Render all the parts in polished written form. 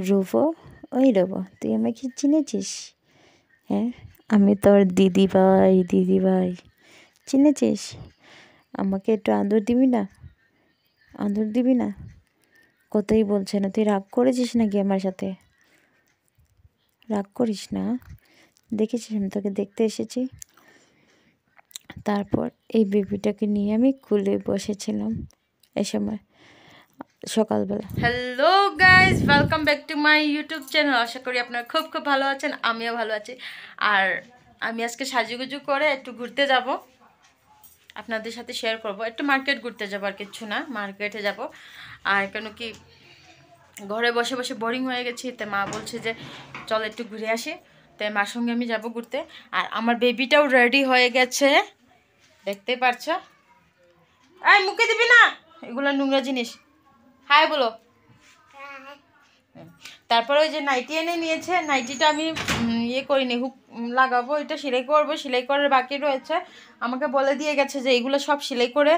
রুবো, ওই রুবো, তুই আমাকে চিনেছিস? হ্যাঁ, আমি তোর দিদি ভাই, চিনেছিস? আমাকে একটু আদর দিবি না? আদর দিবি না? কতই বলছে না, তুই রাগ করেছিস নাকি আমার সাথে? রাগ করিস না, দেখেছিস আমি তোকে দেখতে এসেছি। তারপর এই বেবিটাকে নিয়ে আমি কুলে বসেছিলাম এই সময় সকালবেলা। Hello guys, welcome back to my YouTube channel. আশা করি আপনারা খুব খুব ভালো আছেন, আমিও ভালো আছি। আর আমি আজকে সাজুগুজু করে একটু ঘুরতে যাব, আপনাদের সাথে শেয়ার করব। একটু মার্কেট ঘুরতে যাবো, আর কিচ্ছু না, মার্কেটে যাব। আর কেন কি ঘরে বসে বসে বোরিং হয়ে গেছি, তাই মা বলছে যে চল একটু ঘুরে আসি, তাই মার সঙ্গে আমি যাব ঘুরতে। আর আমার বেবিটাও রেডি হয়ে গেছে, দেখতে পারছো। এই মুখে দিবি না, এগুলো নোংরা জিনিস। হাই বলো। তারপরে ওই যে নাইটি এনে নিয়েছে, নাইটিটা আমি ইয়ে করিনি, হুক লাগাবো, এটা সেলাই করবো, সেলাই করার বাকি রয়েছে। আমাকে বলে দিয়ে গেছে যে এইগুলো সব সেলাই করে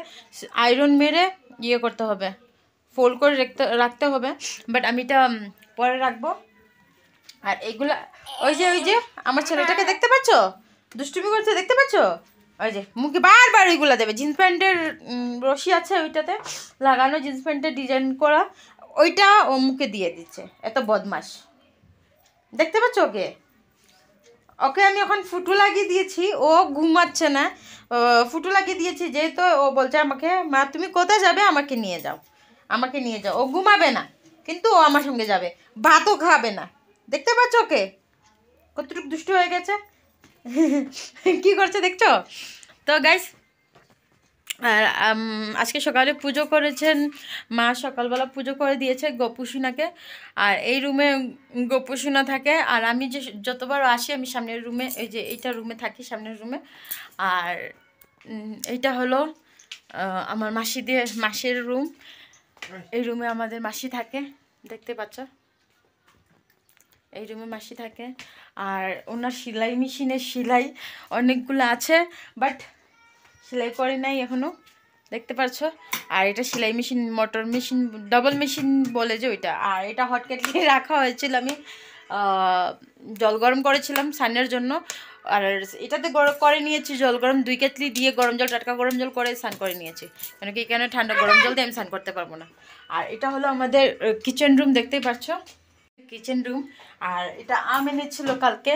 আয়রন মেরে ইয়ে করতে হবে, ফোল্ড করে রাখতে হবে। বাট আমি এটা পরে রাখবো। আর এইগুলা ওই যে আমার ছেলেটাকে দেখতে পাচ্ছ, দুষ্টুমি করছে, দেখতে পাচ্ছ? ওই যে মুখে বারবার ওইগুলো দেবে। জিন্স প্যান্টের রশি আছে ওইটাতে লাগানো, জিন্স প্যান্টের ডিজাইন করা, ওইটা ও মুখে দিয়ে দিচ্ছে। এত বদমাস, দেখতে পাচ্ছ ওকে? ওকে আমি এখন ফুটু লাগিয়ে দিয়েছি, ও ঘুমাচ্ছে না। ফুটু লাগিয়ে দিয়েছি যেহেতু, ও বলছে আমাকে, মা তুমি কোথায় যাবে, আমাকে নিয়ে যাও, আমাকে নিয়ে যাও। ও ঘুমাবে না, কিন্তু ও আমার সঙ্গে যাবে, ভাতও খাবে না। দেখতে পাচ্ছ ওকে কতটুকু দুষ্টু হয়ে গেছে, কি করছে দেখছো তো গাইস। আর আজকে সকালে পুজো করেছেন মা, সকালবেলা পুজো করে দিয়েছে গোপুসোনাকে। আর এই রুমে গোপুসোনা থাকে, আর আমি যে যতবার আসি আমি সামনের রুমে, এই যে এইটা রুমে থাকি, সামনের রুমে। আর এইটা হলো আমার মাসির রুম। এই রুমে আমাদের মাসি থাকে, দেখতে পাচ্ছ, এই রুমে মাসি থাকে। আর ওনার সেলাই মেশিনের সেলাই অনেকগুলো আছে, বাট সেলাই করে নাই এখনো, দেখতে পাচ্ছ। আর এটা সেলাই machine, motor machine, double machine বলে যে ওইটা। আর এটা হট কেটলি রাখা হয়েছিল, আমি জল গরম করেছিলাম স্নানের জন্য। আর এটাতে করে নিয়েছি জল গরম, 2 কেটলি দিয়ে গরম জল, টাটকা গরম জল করে স্নান করে নিয়েছি, কেন কি এখানে ঠান্ডা গরম জল দিয়ে আমি স্নান করতে পারবো না। আর এটা হলো আমাদের কিচেন রুম, দেখতেই পাচ্ছ, কিচেন রুম। আর এটা আম এনেছিল কালকে,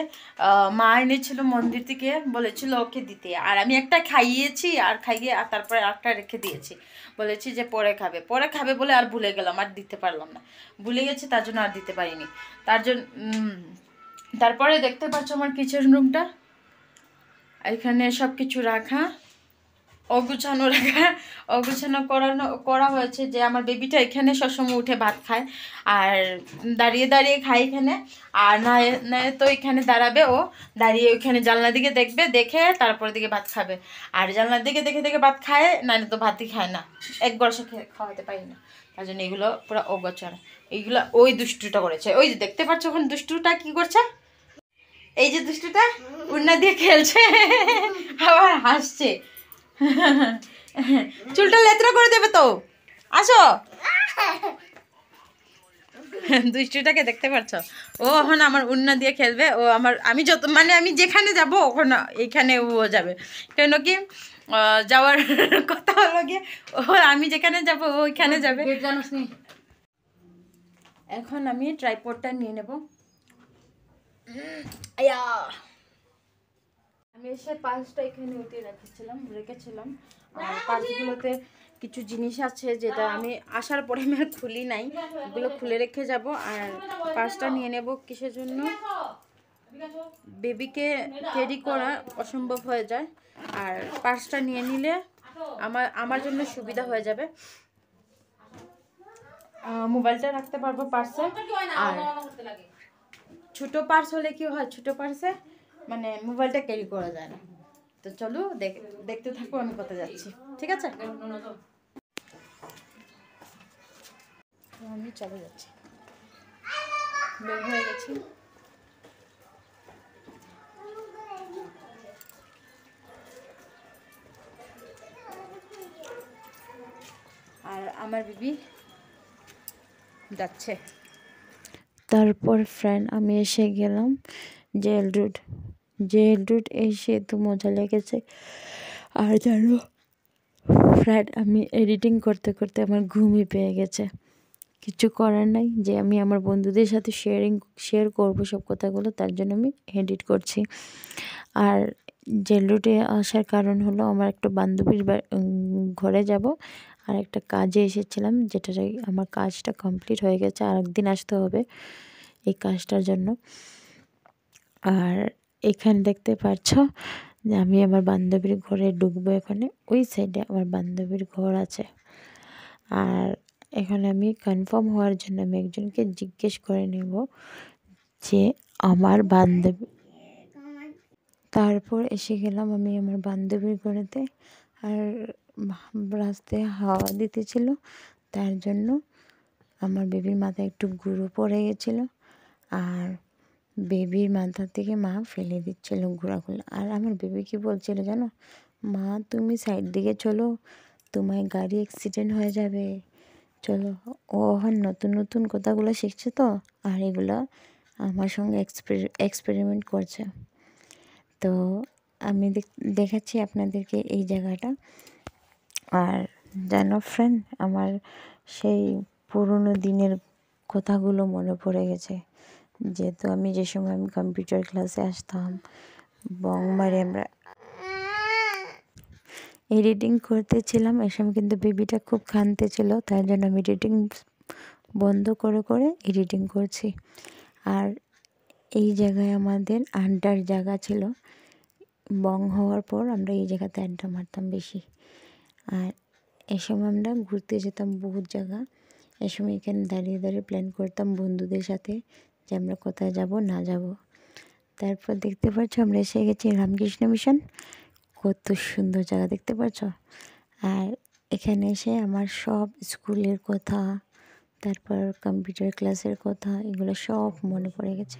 মা এনেছিল মন্দির থেকে, বলেছিল ওকে দিতে। আর আমি একটা খাইয়েছি, আর খাইয়ে আর তারপরে একটা রেখে দিয়েছি, বলেছি যে পরে খাবে বলে আর ভুলে গেলাম, আর দিতে পারলাম না, ভুলে গেছি, তার জন্য আর দিতে পারিনি। তার জন্য তারপরে দেখতে পাচ্ছ আমার কিচেন রুমটা, এখানে সব কিছু রাখা, অগুছানো করা হয়েছে, যে আমার বেবিটা এখানে সবসময় উঠে ভাত খায়, আর দাঁড়িয়ে দাঁড়িয়ে খায় এখানে। আর না তো এখানে দাঁড়াবে, ও দাঁড়িয়ে ওইখানে জানলার দিকে দেখবে, দেখে তারপরে দিকে ভাত খাবে। আর জানলার দিকে দেখে দেখে ভাত খায়, না তো ভাতই খায় না, এক গরসে খাওয়াতে পারি না, তার জন্য এগুলো পুরো অগোছানো। এইগুলো ওই দুষ্টুটা করেছে, ওই যে দেখতে পাচ্ছ ওখানে দুষ্টুটা কি করছে, এই যে দুষ্টুটা উন্না দিয়ে খেলছে, আবার হাসছে, চুলটা লেত্রা করে দেবে তো, আসো। দুষ্টুটাকে দেখতে পাচ্ছ, ও এখন আমার উন্না দিয়ে খেলবে, ও আমার, আমি আমি যেখানে যাব ওখানে, এইখানে ও যাবে, কেন কি যাওয়ার কথা হলো গিয়ে, ও আমি যেখানে যাব ওইখানে যাবে। এখন আমি ট্রাইপডটা নিয়ে নেব। আয়া, আমি এসে পার্সটা এখানে রেখেছিলাম। আর পার্সগুলোতে কিছু জিনিস আছে যেটা আমি আসার পরে আমি আর খুলি নাই, এগুলো খুলে রেখে যাব। আর পার্সটা নিয়ে নেব কিসের জন্য, বেবিকে ক্যারি করা অসম্ভব হয়ে যায়, আর পার্সটা নিয়ে নিলে আমার জন্য সুবিধা হয়ে যাবে, মোবাইলটা রাখতে পারবো পার্সে। আর ছোটো পার্স হলে কি হয়, ছোটো পার্সে মানে মোবাইলটা ক্যারি করা যায় না। তো চলো দেখতে থাকো আমি কোথায় যাচ্ছি, ঠিক আছে? আমি চলে যাচ্ছি, বের হয়ে গেছি। আর আমার বেবি যাচ্ছে, তারপর ফ্রেন্ড আমি এসে গেলাম জেল রোড এসে তো মজা লেগেছে। আর জানো ফ্রেন্ড, আমি এডিটিং করতে করতে আমার ঘুমই পেয়ে গেছে। কিছু করার নাই, যে আমি আমার বন্ধুদের সাথে শেয়ার করবো সব কথাগুলো, তার জন্য আমি এডিট করছি। আর জেল রোডে আসার কারণ হলো আমার একটা বান্ধবীর ঘরে যাব, আর একটা কাজে এসেছিলাম, যেটা আমার কাজটা কমপ্লিট হয়ে গেছে, আর একদিন আসতে হবে এই কাজটার জন্য। আর এখানে দেখতে পাচ্ছ যে আমি আমার বান্ধবীর ঘরে ঢুকবো। এখানে ওই সাইডে আমার বান্ধবীর ঘর আছে। আর এখানে আমি কনফার্ম হওয়ার জন্য আমি একজনকে জিজ্ঞেস করে নেব যে আমার বান্ধবী। তারপর এসে গেলাম আমি আমার বান্ধবীর ঘরেতে। আর রাস্তায় হাওয়া দিতেছিল, তার জন্য আমার বেবির মাথায় একটু গুঁড়ো পড়ে গেছিলো। আর বেবির মাথা থেকে মা ফেলে দিচ্ছিল গুঁড়াগুলো। আর আমার বেবি কি বলছিল জানো, মা তুমি সাইড দিকে চলো, তোমার গাড়ি অ্যাক্সিডেন্ট হয়ে যাবে, চলো। ও এখন নতুন নতুন কথাগুলো শিখছে তো, আর এগুলো আমার সঙ্গে এক্সপেরিমেন্ট করছে। তো আমি দেখাচ্ছি আপনাদেরকে এই জায়গাটা। আর জানো ফ্রেন্ড, আমার সেই পুরনো দিনের কথাগুলো মনে পড়ে গেছে। যেহেতু আমি যে সময় আমি কম্পিউটার ক্লাসে আসতাম, বংমারে আমরা এডিটিং করতেছিলাম, এ সময় কিন্তু বেবিটা খুব কাঁদতেছিল, তাই জন্য আমি এডিটিং বন্ধ করে করে এডিটিং করছি। আর এই জায়গায় আমাদের আড্ডার জায়গা ছিল। বং হওয়ার পর আমরা এই জায়গাতে আড্ডা মারতাম বেশি। আর এ সময় আমরা ঘুরতে যেতাম বহুত জায়গা। এ সময় এখানে দাঁড়িয়ে দাঁড়িয়ে প্ল্যান করতাম বন্ধুদের সাথে যে আমরা কোথায় যাব না যাব। তারপর দেখতে পাচ্ছ আমরা এসে গেছি রামকৃষ্ণ মিশন। কত সুন্দর জায়গা দেখতে পাচ্ছ। আর এখানে এসে আমার সব স্কুলের কথা, তারপর কম্পিউটার ক্লাসের কথা, এগুলো সব মনে পড়ে গেছে।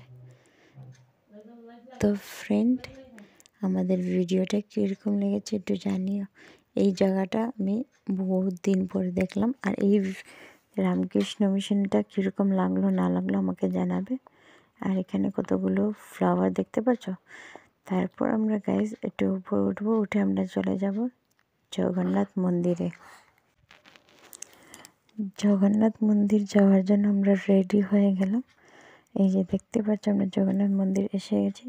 তো ফ্রেন্ড, আমাদের ভিডিওটা কীরকম লেগেছে একটু জানিও। এই জায়গাটা আমি বহুত দিন পরে দেখলাম। আর এই রামকৃষ্ণ মিশনটা কীরকম লাগলো না লাগলো আমাকে জানাবে। আর এখানে কতগুলো ফ্লাওয়ার দেখতে পাচ্ছ। তারপর আমরা গাইজ একটু উপরে উঠবো, উঠে আমরা চলে যাব জগন্নাথ মন্দিরে। জগন্নাথ মন্দির যাওয়ার জন্য আমরা রেডি হয়ে গেলাম। এই যে দেখতে পাচ্ছ আমরা জগন্নাথ মন্দির এসে গেছি।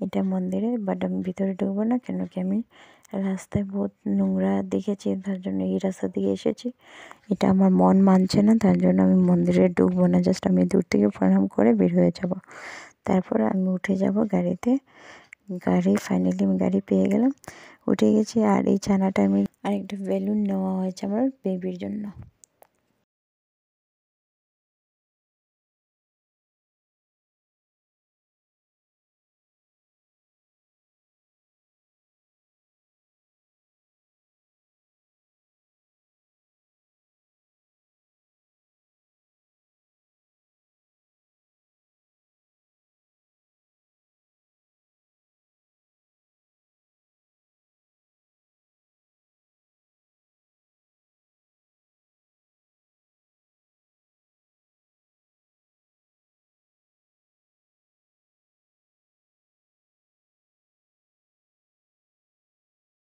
এটা মন্দিরে, বাট আমি ভিতরে ঢুকবো না, কেন কি আমি রাস্তায় বহুত নোংরা দেখেছি, তার জন্য এই রাস্তা দিয়ে এসেছি। এটা আমার মন মানছে না, তার জন্য আমি মন্দিরে ঢুকবো না, জাস্ট আমি দূর থেকে প্রণাম করে বের হয়ে যাব। তারপরে আমি উঠে যাব গাড়িতে। ফাইনালি আমি গাড়ি পেয়ে গেলাম, উঠে গেছি। আর এই ছানাটা আমি আরেকটা বেলুন নেওয়া হয়েছে আমার বেবির জন্য।